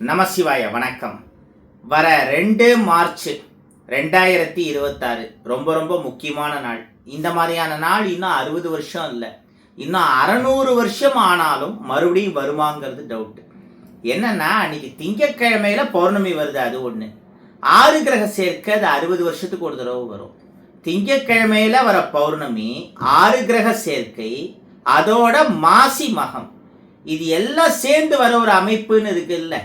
நமசிவாய வணக்கம். வர 2 மார்ச் 2026 ரொம்ப ரொம்ப முக்கியமான நாள். இந்த மாதிரியான நாள் இன்னும் 60 வருஷம் இல்லை, இன்னும் 600 வருஷம் ஆனாலும் மறுபடியும் வருமாங்கிறது டவுட்டு. என்னன்னா, அன்னைக்கு திங்கட்கிழமையில பௌர்ணமி வருது, அது ஒன்று. 6 கிரக சேர்க்கை அது 60 வருஷத்துக்கு ஒரு தடவை வரும். திங்கட்கிழமையில வர பௌர்ணமி, 6 கிரக சேர்க்கை, அதோட மாசி மகம், இது எல்லாம் சேர்ந்து வர ஒரு அமைப்புன்னு இருக்குல்ல.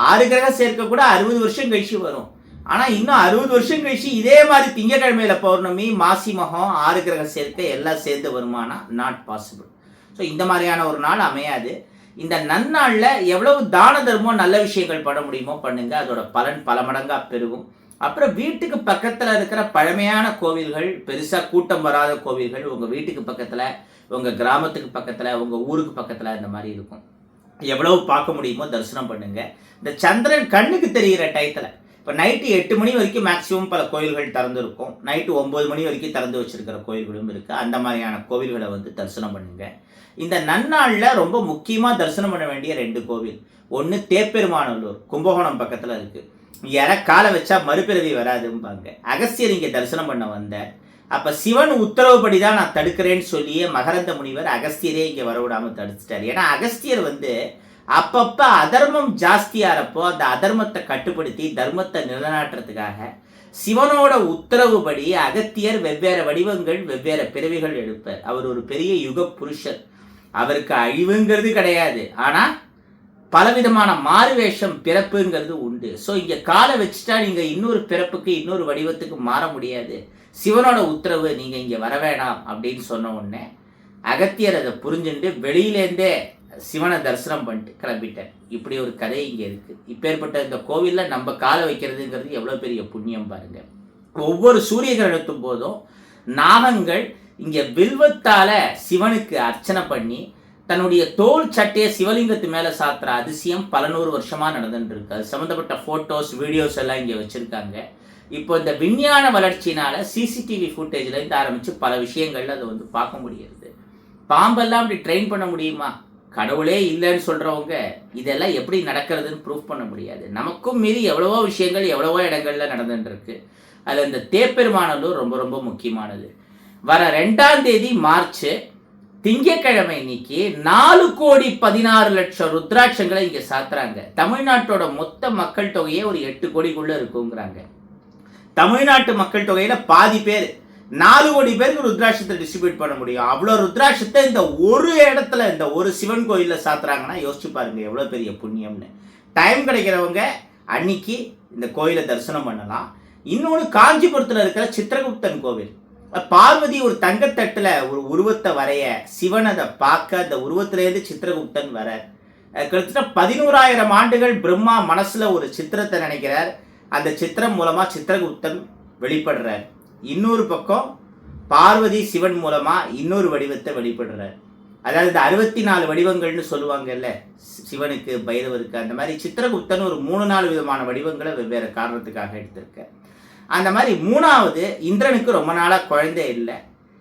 6 கிரக சேர்க்க கூட 60 வருஷம் கழிச்சு வரும். ஆனால் இன்னும் 60 வருஷம் கழிச்சு இதே மாதிரி திங்கக்கிழமையில பௌர்ணமி, மாசி மகம், 6 கிரக சேர்க்கை எல்லாம் சேர்ந்து வருமானா நாட் பாசிபிள். ஸோ இந்த மாதிரியான ஒரு நாள் அமையாது. இந்த நன்னாளில் எவ்வளவு தான தர்மம் நல்ல விஷயங்கள் பண்ண முடியுமோ பண்ணுங்க, அதோட பலன் பல மடங்காக பெருகும். அப்புறம் வீட்டுக்கு பக்கத்தில் இருக்கிற பழமையான கோவில்கள், பெருசாக கூட்டம் வராத கோவில்கள், உங்கள் வீட்டுக்கு பக்கத்தில், உங்கள் கிராமத்துக்கு பக்கத்தில், உங்கள் ஊருக்கு பக்கத்தில் இந்த மாதிரி இருக்கும். எவ்வளவு பார்க்க முடியுமோ தரிசனம் பண்ணுங்க. இந்த சந்திரன் கண்ணுக்கு தெரிகிற டயத்தில், இப்போ நைட்டு 8 மணி வரைக்கும் மேக்சிமம் பல கோயில்கள் திறந்துருக்கும், நைட்டு 9 மணி வரைக்கும் திறந்து வச்சிருக்கிற கோயில்களும் இருக்குது. அந்த மாதிரியான கோவில்களை வந்து தரிசனம் பண்ணுங்க. இந்த நன்னாளில் ரொம்ப முக்கியமாக தரிசனம் பண்ண வேண்டிய 2 கோவில். ஒன்று தேப்பெருமாநல்லூர், கும்பகோணம் பக்கத்தில் இருக்குது. யார காலை வச்சா மறுபிறவி வராதும்பாங்க. அகஸ்தியர் இங்கே தரிசனம் பண்ண வந்தார். அப்போ சிவன் உத்தரவுப்படி தான் நான் தடுக்கிறேன்னு சொல்லியே மகரந்த முனிவர் அகஸ்தியரே இங்கே வரவிடாமல் தடுத்துட்டார். ஏன்னா அகஸ்தியர் வந்து அப்பப்போ அதர்மம் ஜாஸ்தியாகிறப்போ அந்த அதர்மத்தை கட்டுப்படுத்தி தர்மத்தை நிலைநாட்டுறதுக்காக சிவனோட உத்தரவுப்படி அகத்தியர் வெவ்வேறு வடிவங்கள், வெவ்வேறு பிறவிகள் எடுப்பார். அவர் ஒரு பெரிய யுக புருஷர். அவருக்கு அழிவுங்கிறது கிடையாது, ஆனால் பலவிதமான மாறுவேஷம் பிறப்புங்கிறது உண்டு. ஸோ இங்கே காலை வச்சுட்டா நீங்கள் இன்னொரு பிறப்புக்கு, இன்னொரு வடிவத்துக்கு மாற முடியாது. சிவனோட உத்தரவு, நீங்கள் இங்கே வர வேணாம் அப்படின்னு சொன்ன உடனே அகத்தியர் அதை புரிஞ்சுட்டு வெளியிலேருந்தே சிவனை தரிசனம் பண்ணிட்டு கிளம்பிட்டார். இப்படி ஒரு கதை இங்கே இருக்குது. இப்பேற்பட்ட இந்த கோவிலில் நம்ம காலை வைக்கிறதுங்கிறது எவ்வளோ பெரிய புண்ணியம் பாருங்கள். ஒவ்வொரு சூரிய கிரகணத்தும் போதும் நாகங்கள் இங்கே வில்வத்தால் சிவனுக்கு அர்ச்சனை பண்ணி தன்னுடைய தோல் சட்டையை சிவலிங்கத்து மேலே சாத்துற அதிசயம் பல 100 வருஷமாக நடந்துட்டு இருக்கு. அது சம்மந்தப்பட்ட ஃபோட்டோஸ், வீடியோஸ் எல்லாம் இங்கே வச்சுருக்காங்க. இப்போ இந்த விஞ்ஞான வளர்ச்சினால சிசிடிவி ஃபுட்டேஜில் இருந்து ஆரம்பித்து பல விஷயங்கள்ல அதை வந்து பார்க்க முடியுது. பாம்பெல்லாம் அப்படி ட்ரெயின் பண்ண முடியுமா? கடவுளே இல்லைன்னு சொல்கிறவங்க இதெல்லாம் எப்படி நடக்கிறதுன்னு ப்ரூஃப் பண்ண முடியாது. நமக்கும் மீறி எவ்வளவோ விஷயங்கள் எவ்வளவோ இடங்கள்ல நடந்துட்டு இருக்கு. அதில் இந்த தேப்பெருமாநல்லூர் ரொம்ப ரொம்ப முக்கியமானது. வர 2ஆம் தேதி மார்ச் திங்கக்கிழமை இன்னைக்கு 4,16,00,000 ருத்ராட்சங்களை இங்கே சாத்துறாங்க. தமிழ்நாட்டோட மொத்த மக்கள் தொகையே ஒரு 8 கோடிக்குள்ளே இருக்குங்கிறாங்க. தமிழ்நாட்டு மக்கள் தொகையில் பாதி பேர், 4 கோடி பேருக்கு ருத்ராட்சத்தை டிஸ்ட்ரிபியூட் பண்ண முடியும். அவ்வளோ ருத்ராட்சத்தை இந்த ஒரு இடத்துல, இந்த ஒரு சிவன் கோயிலில் சாத்துறாங்கன்னா யோசிச்சு பாருங்க எவ்வளோ பெரிய புண்ணியம்னு. டைம் கிடைக்கிறவங்க அன்னைக்கு இந்த கோயிலை தரிசனம் பண்ணலாம். இன்னொன்று காஞ்சிபுரத்தில் இருக்கிற சித்திரகுப்தன் கோவில். பார்வதி ஒரு தங்கத்தட்டில் ஒரு உருவத்தை வரைய, சிவன் அதை பார்க்க அந்த உருவத்திலேருந்து சித்திரகுப்தன் வர. கிட்டத்தட்ட 11,000 ஆண்டுகள் பிரம்மா மனசில் ஒரு சித்திரத்தை நினைக்கிறார். அந்த சித்திரம் மூலமாக சித்திரகுப்தன் வெளிப்படுறார். இன்னொரு பக்கம் பார்வதி சிவன் மூலமாக இன்னொரு வடிவத்தை வெளிப்படுறார். அதாவது இந்த 64 வடிவங்கள்னு சொல்லுவாங்கல்ல சிவனுக்கு, பைரவருக்கு, அந்த மாதிரி சித்திரகுப்தன் ஒரு 3-4 விதமான வடிவங்களை வெவ்வேறு காரணத்துக்காக எடுத்திருக்கார். அந்த மாதிரி 3வது இந்திரனுக்கு ரொம்ப நாளாக குழந்தை இல்லை.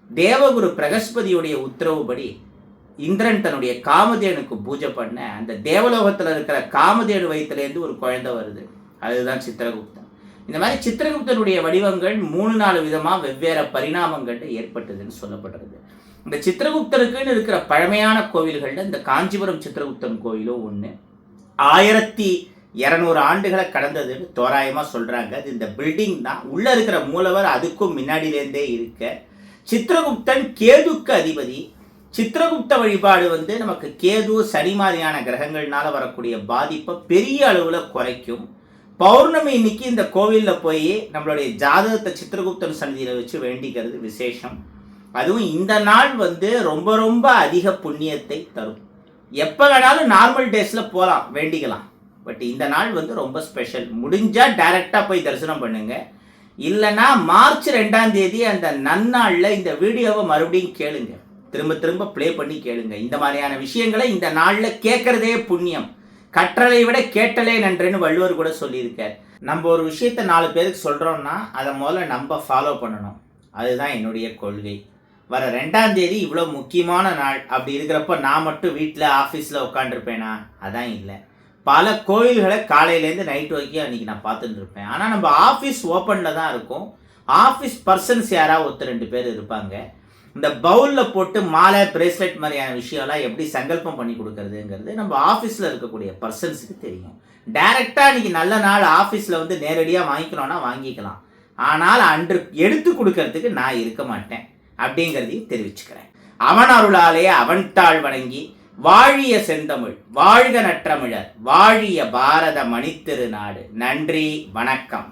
தேவகுரு பிரகஸ்பதியுடைய உத்தரவுப்படி இந்திரன் தன்னுடைய காமதேனுக்கு பூஜை பண்ண அந்த தேவலோகத்தில் இருக்கிற காமதேனு வயிற்றுலேருந்து ஒரு குழந்தை வருது. அதுதான் சித்திரகுப்தன். இந்த மாதிரி சித்திரகுப்தனுடைய வடிவங்கள் 3-4 விதமாக வெவ்வேறு பரிணாமங்கள் ஏற்பட்டதுன்னு சொல்லப்படுறது. இந்த சித்திரகுப்தனுக்குன்னு இருக்கிற பழமையான கோவில்களில் இந்த காஞ்சிபுரம் சித்திரகுப்தன் கோயிலும் ஒன்று. 1200 ஆண்டுகளை கடந்ததுன்னு தோராயமாக சொல்கிறாங்க. அது இந்த பில்டிங் தான். உள்ளே இருக்கிற மூலவர் அதுக்கும் முன்னாடியிலேருந்தே இருக்க. சித்திரகுப்தன் கேதுக்கு அதிபதி. சித்திரகுப்த வழிபாடு வந்து நமக்கு கேது, சனி மாதிரியான கிரகங்கள்னால வரக்கூடிய பாதிப்பை பெரிய அளவில் குறைக்கும். பௌர்ணமி இன்னைக்கு இந்த கோவிலில் போய் நம்மளுடைய ஜாதகத்தை சித்திரகுப்தன் சன்னதியில் வச்சு வேண்டிக்கிறது விசேஷம். அதுவும் இந்த நாள் வந்து ரொம்ப ரொம்ப அதிக புண்ணியத்தை தரும். எப்போ வேணாலும் நார்மல் டேஸில் போகலாம், வேண்டிக்கலாம். பட் இந்த நாள் வந்து ரொம்ப ஸ்பெஷல். முடிஞ்சால் டைரெக்டாக போய் தரிசனம் பண்ணுங்க. இல்லைன்னா மார்ச் 2ஆம் தேதி அந்த நன்னாளில் இந்த வீடியோவை மறுபடியும் கேளுங்க, திரும்ப திரும்ப ப்ளே பண்ணி கேளுங்க. இந்த மாதிரியான விஷயங்களை இந்த நாளில் கேட்குறதே புண்ணியம். கற்றலை விட கேட்டலே நன்றுன்னு வள்ளுவர் கூட சொல்லியிருக்கார். நம்ம ஒரு விஷயத்தை 4 பேருக்கு சொல்கிறோம்னா அதை முதல்ல நம்ம ஃபாலோ பண்ணணும். அதுதான் என்னுடைய கொள்கை. வர 2ஆம் தேதி இவ்வளோ முக்கியமான நாள். அப்படி இருக்கிறப்ப நான் மட்டும் வீட்டில், ஆஃபீஸில் உட்காண்டிருப்பேனா? அதான் இல்லை. பல கோயில்களை காலையிலேருந்து நைட் வரைக்கும் அன்றைக்கி நான் பார்த்துட்டு இருப்பேன். ஆனால் நம்ம ஆஃபீஸ் ஓப்பனில் தான் இருக்கும். ஆஃபீஸ் பர்சன்ஸ் யாராவது ஒருத்தர் 2 பேர் இருப்பாங்க. இந்த பவுலில் போட்டு மாலை பிரேஸ்லெட் மாதிரியான விஷயம்லாம் எப்படி சங்கல்பம் பண்ணி கொடுக்கறதுங்கிறது நம்ம ஆஃபீஸில் இருக்கக்கூடிய பர்சன்ஸுக்கு தெரியும். டைரெக்டாக இன்றைக்கி நல்ல நாள் ஆஃபீஸில் வந்து நேரடியாக வாங்கிக்கணும்னா வாங்கிக்கலாம். ஆனால் அன்று எடுத்து கொடுக்கறதுக்கு நான் இருக்க மாட்டேன் அப்படிங்கிறதையும் தெரிவிச்சுக்கிறேன். அவன் அருளாலே அவன் தாழ் வணங்கி வாழிய செந்தமிழ் வாழ்க நற்றமிழர் வாழிய பாரத மணித்திருநாடு. நன்றி, வணக்கம்.